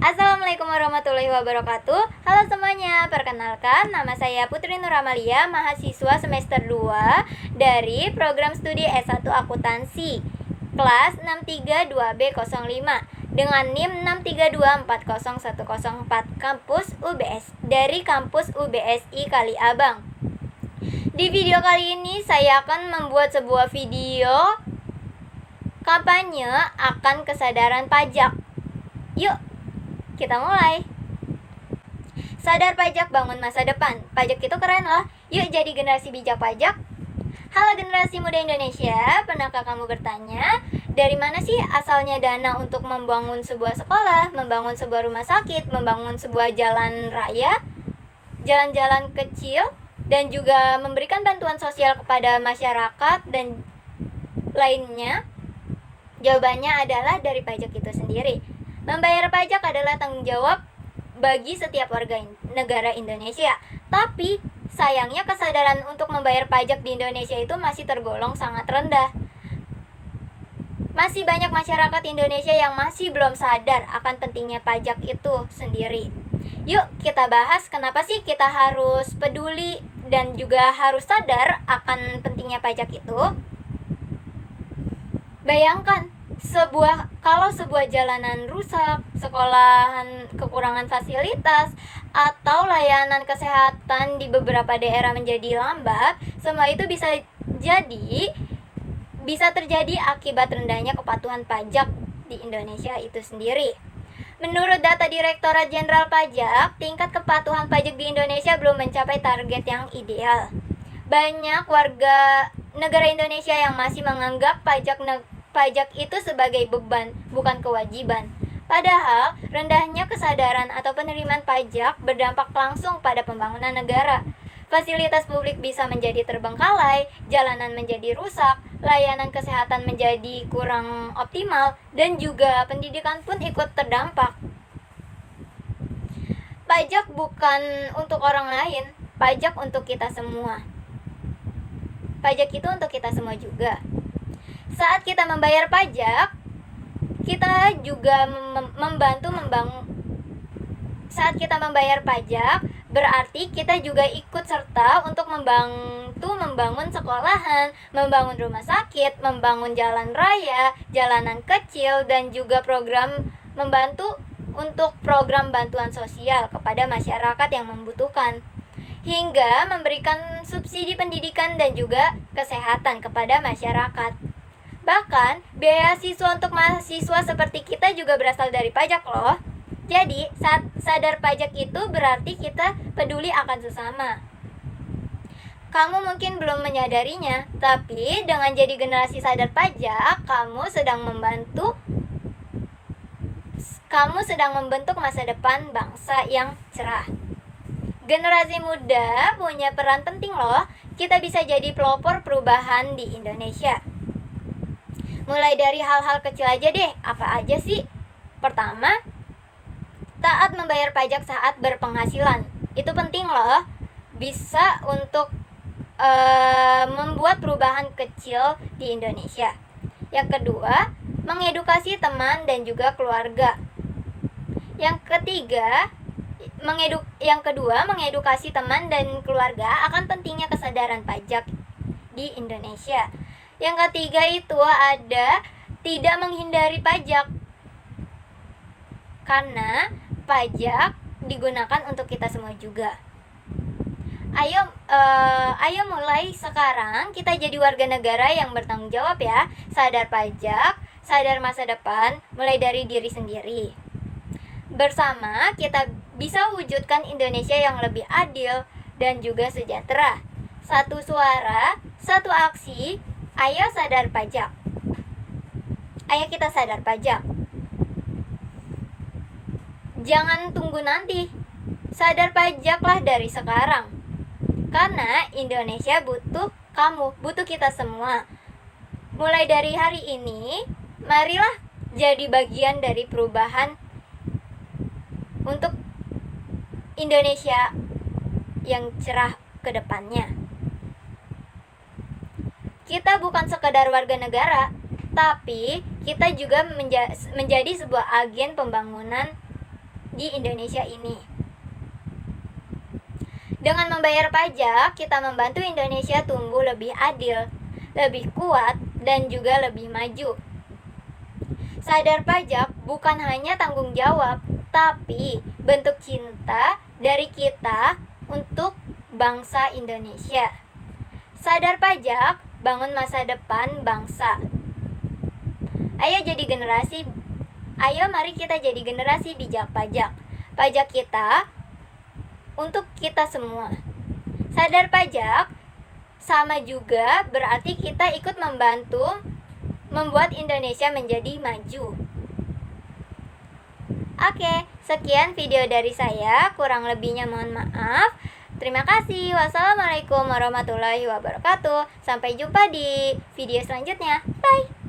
Assalamualaikum warahmatullahi wabarakatuh. Halo semuanya, perkenalkan nama saya Putri Nur Amalia, mahasiswa semester 2 dari program studi S1 Akuntansi kelas 632B05 dengan NIM 632401004 kampus UBS dari kampus UBSI Kaliabang. Di video kali ini saya akan membuat sebuah video kampanye akan kesadaran pajak. Yuk kita mulai. Sadar pajak, bangun masa depan. Pajak itu keren loh. Yuk jadi generasi bijak pajak. Halo generasi muda Indonesia, pernahkah kamu bertanya, dari mana sih asalnya dana untuk membangun sebuah sekolah, membangun sebuah rumah sakit, membangun sebuah jalan raya, jalan-jalan kecil, dan juga memberikan bantuan sosial kepada masyarakat dan lainnya? Jawabannya adalah dari pajak itu sendiri. Membayar pajak adalah tanggung jawab bagi setiap warga negara Indonesia. Tapi sayangnya kesadaran untuk membayar pajak di Indonesia itu masih tergolong sangat rendah. Masih banyak masyarakat Indonesia yang masih belum sadar akan pentingnya pajak itu sendiri. Yuk kita bahas kenapa sih kita harus peduli dan juga harus sadar akan pentingnya pajak itu. Bayangkan kalau sebuah jalanan rusak, sekolahan kekurangan fasilitas, atau layanan kesehatan di beberapa daerah menjadi lambat, semua itu bisa terjadi akibat rendahnya kepatuhan pajak di Indonesia itu sendiri. Menurut data Direktorat Jenderal Pajak, tingkat kepatuhan pajak di Indonesia belum mencapai target yang ideal. Banyak warga negara Indonesia yang masih menganggap pajak itu sebagai beban, bukan kewajiban. Padahal, rendahnya kesadaran atau penerimaan pajak berdampak langsung pada pembangunan negara. Fasilitas publik bisa menjadi terbengkalai, jalanan menjadi rusak, layanan kesehatan menjadi kurang optimal, dan juga pendidikan pun ikut terdampak. Pajak bukan untuk orang lain, pajak untuk kita semua. Pajak itu untuk kita semua juga. Saat kita membayar pajak, kita juga Saat kita membayar pajak, berarti kita juga ikut serta untuk membangun sekolahan, membangun rumah sakit, membangun jalan raya, jalanan kecil, dan juga membantu untuk program bantuan sosial kepada masyarakat yang membutuhkan, hingga memberikan subsidi pendidikan dan juga kesehatan kepada masyarakat. Bahkan, biaya siswa untuk mahasiswa seperti kita juga berasal dari pajak loh. Jadi, saat sadar pajak itu berarti kita peduli akan sesama. Kamu mungkin belum menyadarinya, tapi dengan jadi generasi sadar pajak, kamu sedang membentuk masa depan bangsa yang cerah. Generasi muda punya peran penting loh. Kita bisa jadi pelopor perubahan di Indonesia. Mulai dari hal-hal kecil aja deh. Apa aja sih? Pertama, taat membayar pajak saat berpenghasilan. Itu penting loh. Bisa untuk membuat perubahan kecil di Indonesia. Yang kedua, mengedukasi teman dan juga keluarga. Yang kedua, mengedukasi teman dan keluarga akan pentingnya kesadaran pajak di Indonesia. Yang ketiga itu ada tidak menghindari pajak, karena pajak digunakan untuk kita semua juga. Ayo mulai sekarang kita jadi warga negara yang bertanggung jawab ya. Sadar pajak, sadar masa depan, mulai dari diri sendiri. Bersama kita bisa wujudkan Indonesia yang lebih adil dan juga sejahtera. Satu suara, satu aksi. Ayo sadar pajak. Ayo kita sadar pajak. Jangan tunggu nanti. Sadar pajaklah dari sekarang. Karena Indonesia butuh kamu, butuh kita semua. Mulai dari hari ini, marilah jadi bagian dari perubahan untuk Indonesia yang cerah ke depannya. Kita bukan sekedar warga negara, tapi kita juga menjadi sebuah agen pembangunan di Indonesia ini. Dengan membayar pajak, kita membantu Indonesia tumbuh lebih adil, lebih kuat, dan juga lebih maju. Sadar pajak bukan hanya tanggung jawab, tapi bentuk cinta dari kita untuk bangsa Indonesia. Sadar pajak, bangun masa depan bangsa. Ayo mari kita jadi generasi bijak pajak. Pajak kita untuk kita semua. Sadar pajak sama juga berarti kita ikut membantu membuat Indonesia menjadi maju. Oke, sekian video dari saya, kurang lebihnya mohon maaf. Terima kasih. Wassalamualaikum warahmatullahi wabarakatuh. Sampai jumpa di video selanjutnya. Bye.